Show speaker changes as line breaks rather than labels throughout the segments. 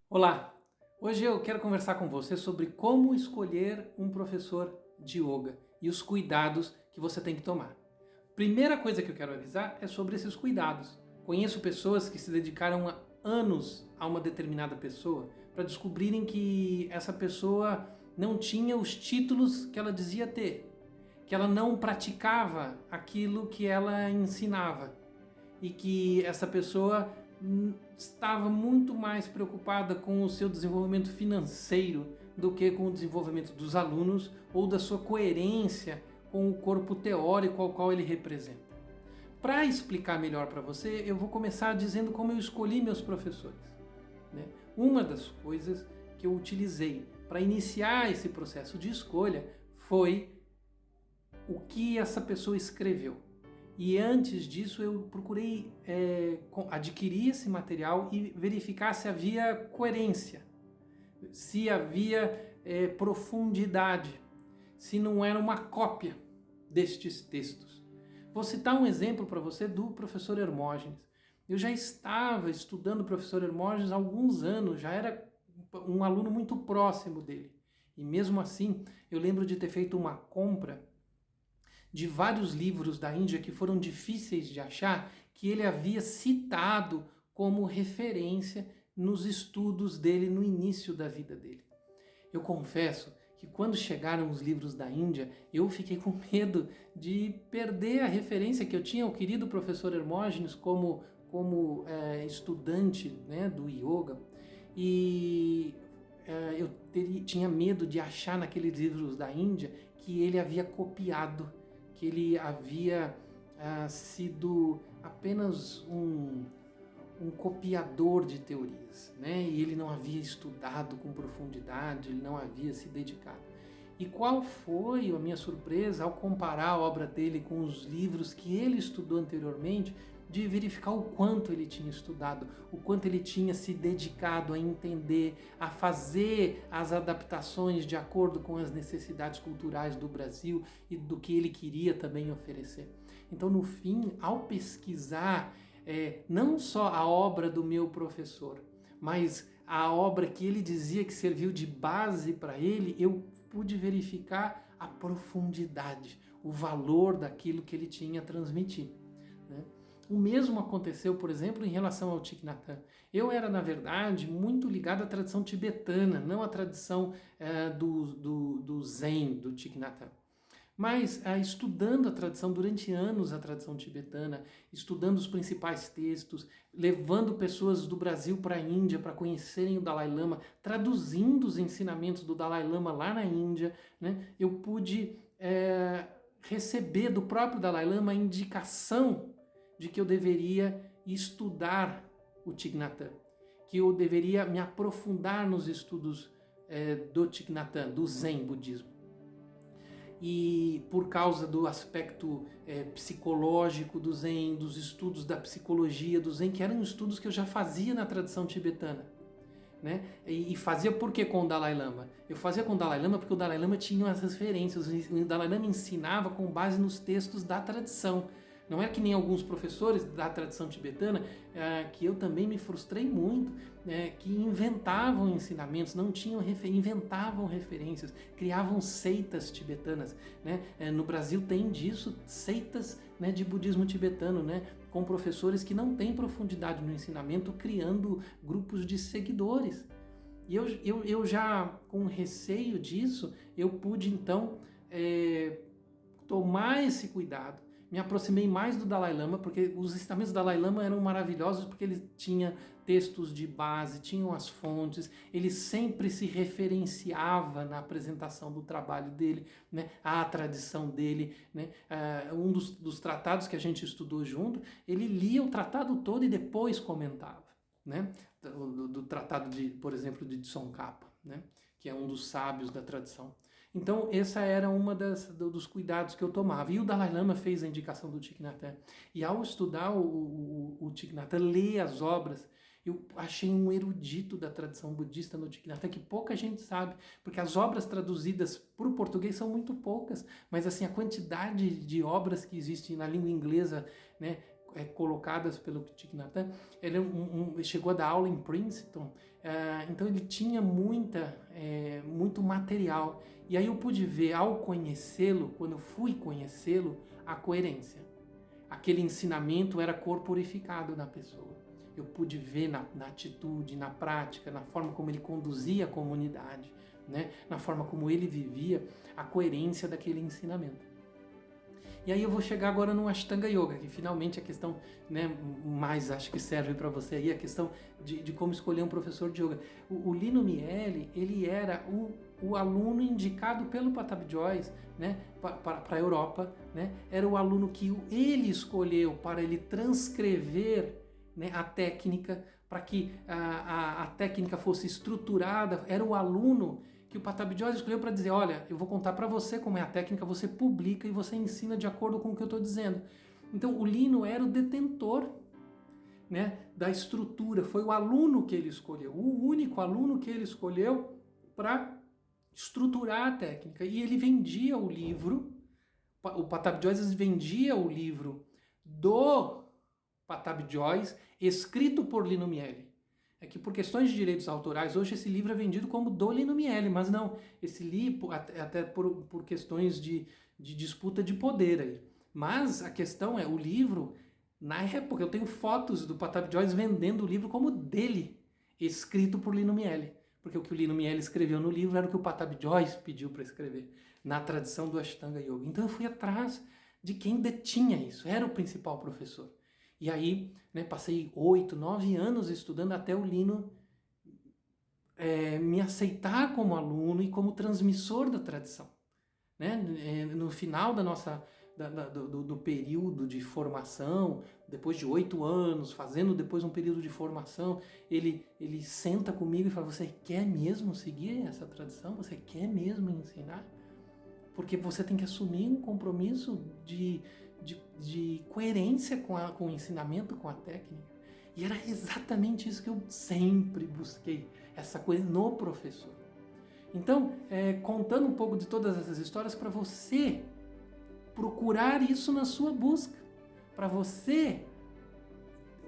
Olá! Hoje eu quero conversar com você sobre como escolher um professor de yoga e os cuidados que você tem que tomar. Primeira coisa que eu quero avisar é sobre esses cuidados. Conheço pessoas que se dedicaram há anos a uma determinada pessoa para descobrirem que essa pessoa não tinha os títulos que ela dizia ter, que ela não praticava aquilo que ela ensinava e que essa pessoa estava muito mais preocupada com o seu desenvolvimento financeiro do que com o desenvolvimento dos alunos ou da sua coerência com o corpo teórico ao qual ele representa. Para explicar melhor para você, eu vou começar dizendo como eu escolhi meus professores. Uma das coisas que eu utilizei para iniciar esse processo de escolha foi o que essa pessoa escreveu. E antes disso eu procurei adquirir esse material e verificar se havia coerência, se havia profundidade, se não era uma cópia destes textos. Vou citar um exemplo para você do professor Hermógenes. Eu já estava estudando o professor Hermógenes há alguns anos, já era um aluno muito próximo dele. E mesmo assim, eu lembro de ter feito uma compra de vários livros da Índia que foram difíceis de achar, que ele havia citado como referência nos estudos dele no início da vida dele. Eu confesso que quando chegaram os livros da Índia, eu fiquei com medo de perder a referência que eu tinha ao querido professor Hermógenes como estudante, né, do yoga, e eu tinha medo de achar naqueles livros da Índia que ele havia copiado, que ele havia sido apenas um copiador de teorias, né? E ele não havia estudado com profundidade, ele não havia se dedicado. E qual foi a minha surpresa ao comparar a obra dele com os livros que ele estudou anteriormente, de verificar o quanto ele tinha estudado, o quanto ele tinha se dedicado a entender, a fazer as adaptações de acordo com as necessidades culturais do Brasil e do que ele queria também oferecer. Então, no fim, ao pesquisar não só a obra do meu professor, mas a obra que ele dizia que serviu de base para ele, eu pude verificar a profundidade, o valor daquilo que ele tinha a transmitir, né? O mesmo aconteceu, por exemplo, em relação ao Thich Nhat Hanh. Eu era, na verdade, muito ligado à tradição tibetana, não à tradição do Zen, do Thich Nhat Hanh. Mas estudando a tradição, durante anos a tradição tibetana, estudando os principais textos, levando pessoas do Brasil para a Índia para conhecerem o Dalai Lama, traduzindo os ensinamentos do Dalai Lama lá na Índia, né, eu pude receber do próprio Dalai Lama a indicação de que eu deveria estudar o Thich Nhat Hanh, que eu deveria me aprofundar nos estudos do Thich Nhat Hanh, do Zen budismo. E por causa do aspecto psicológico do Zen, dos estudos da psicologia do Zen, que eram estudos que eu já fazia na tradição tibetana, né? E fazia por que com o Dalai Lama? Eu fazia com o Dalai Lama porque o Dalai Lama tinha as referências, o Dalai Lama ensinava com base nos textos da tradição. Não é que nem alguns professores da tradição tibetana, que eu também me frustrei muito, que inventavam ensinamentos, não tinham inventavam referências, criavam seitas tibetanas, né? No Brasil tem disso, seitas, né, de budismo tibetano, né, com professores que não têm profundidade no ensinamento, criando grupos de seguidores. E eu já, com receio disso, eu pude então tomar esse cuidado. Me aproximei mais do Dalai Lama, porque os ensinamentos do Dalai Lama eram maravilhosos, porque ele tinha textos de base, tinham as fontes, ele sempre se referenciava na apresentação do trabalho dele, né, à tradição dele, né. Um dos tratados que a gente estudou junto, ele lia o tratado todo e depois comentava, né, do tratado, por exemplo, de Tsongkhapa, né, que é um dos sábios da tradição. Então, essa era uma dos cuidados que eu tomava. E o Dalai Lama fez a indicação do Thich Nhat Hanh. E ao estudar o Thich Nhat Hanh, ler as obras, eu achei um erudito da tradição budista no Thich Nhat Hanh, que pouca gente sabe, porque as obras traduzidas para o português são muito poucas, mas assim, a quantidade de obras que existem na língua inglesa, né, colocadas pelo Thich Nhat Hanh. Ele chegou a dar aula em Princeton, então ele tinha muito material. E aí eu pude ver, ao conhecê-lo, quando eu fui conhecê-lo, a coerência. Aquele ensinamento era corporificado na pessoa. Eu pude ver na atitude, na prática, na forma como ele conduzia a comunidade, né? Na forma como ele vivia, a coerência daquele ensinamento. E aí eu vou chegar agora no Ashtanga Yoga, que finalmente a questão, né, mais acho que serve para você aí, a questão de como escolher um professor de yoga. O Lino Miele, ele era o aluno indicado pelo Patabi Joyce, né, para a Europa, né, era o aluno que ele escolheu para ele transcrever, né, a técnica, para que a técnica fosse estruturada, era o aluno que o Patabi Joyce escolheu para dizer, olha, eu vou contar para você como é a técnica, você publica e você ensina de acordo com o que eu estou dizendo. Então o Lino era o detentor, né, da estrutura, foi o aluno que ele escolheu, o único aluno que ele escolheu para estruturar a técnica. E ele vendia o livro, o Patabi Joyce vendia o livro do Patabi Joyce, escrito por Lino Miele. É que por questões de direitos autorais, hoje esse livro é vendido como do Lino Miele, mas não, esse livro, até por questões de disputa de poder aí. Mas a questão é, o livro, na época, eu tenho fotos do Patabi Joyce vendendo o livro como dele, escrito por Lino Miele. Porque o que o Lino Miele escreveu no livro era o que o Patabi Joyce pediu para escrever, na tradição do Ashtanga Yoga. Então eu fui atrás de quem detinha isso, era o principal professor. E aí, né, passei 8, 9 anos estudando até o Lino me aceitar como aluno e como transmissor da tradição. Né? No final do período de formação, depois de 8 anos, fazendo depois um período de formação, ele senta comigo e fala, você quer mesmo seguir essa tradição? Você quer mesmo ensinar? Porque você tem que assumir um compromisso de coerência com o ensinamento, com a técnica. E era exatamente isso que eu sempre busquei, essa coisa no professor. Então, contando um pouco de todas essas histórias para você procurar isso na sua busca, para você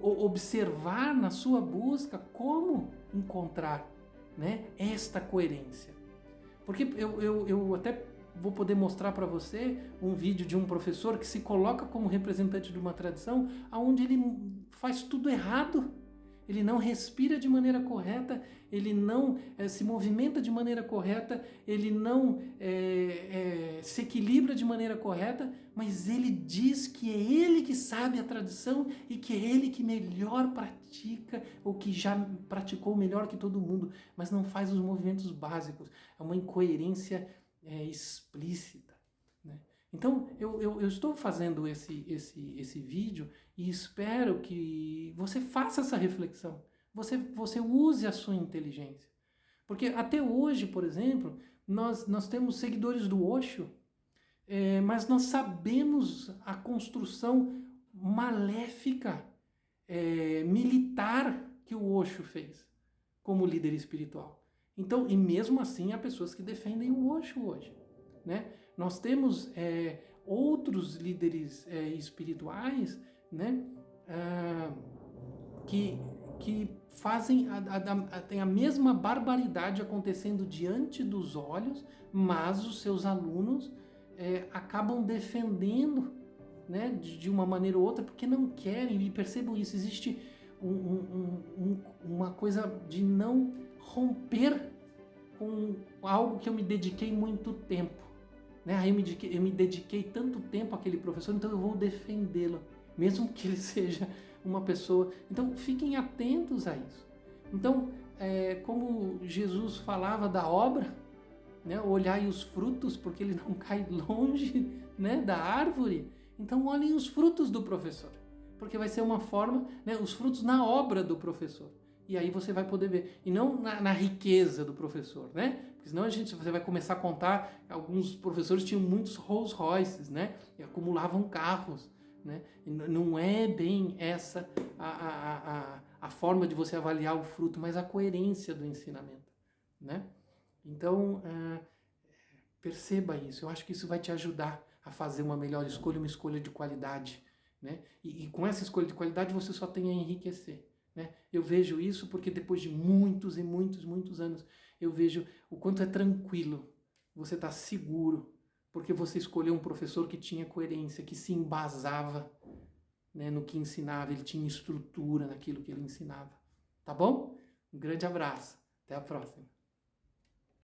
observar na sua busca como encontrar, né, esta coerência. Porque eu até vou poder mostrar para você um vídeo de um professor que se coloca como representante de uma tradição onde ele faz tudo errado. Ele não respira de maneira correta, ele não se movimenta de maneira correta, ele não se equilibra de maneira correta, mas ele diz que é ele que sabe a tradição e que é ele que melhor pratica, ou que já praticou melhor que todo mundo, mas não faz os movimentos básicos. É uma incoerência explícita, né? Então eu estou fazendo esse vídeo e espero que você faça essa reflexão, você use a sua inteligência, porque até hoje, por exemplo, nós temos seguidores do Osho, mas nós sabemos a construção maléfica, militar que o Osho fez como líder espiritual. Então, e mesmo assim há pessoas que defendem o Osho hoje, né? Nós temos outros líderes espirituais, né, que fazem tem a mesma barbaridade acontecendo diante dos olhos, mas os seus alunos acabam defendendo, né, de uma maneira ou outra, porque não querem, e percebam isso, existe uma coisa de não romper com algo que eu me dediquei muito tempo, né? Aí eu me dediquei tanto tempo àquele professor, então eu vou defendê-lo, mesmo que ele seja uma pessoa. Então fiquem atentos a isso. Então, como Jesus falava da obra, né? Olhai os frutos, porque ele não cai longe, né, da árvore. Então olhem os frutos do professor, porque vai ser uma forma, né, os frutos na obra do professor. E aí você vai poder ver, e não na riqueza do professor, né? Porque senão você vai começar a contar, alguns professores tinham muitos Rolls Royces, né? E acumulavam carros, né? E não é bem essa a forma de você avaliar o fruto, mas a coerência do ensinamento, né? Então, perceba isso. Eu acho que isso vai te ajudar a fazer uma melhor escolha, uma escolha de qualidade, né? E com essa escolha de qualidade você só tem a enriquecer, né? Eu vejo isso porque depois de muitos e muitos, muitos anos, eu vejo o quanto é tranquilo, você está seguro, porque você escolheu um professor que tinha coerência, que se embasava, né, no que ensinava, ele tinha estrutura naquilo que ele ensinava. Tá bom? Um grande abraço. Até a próxima.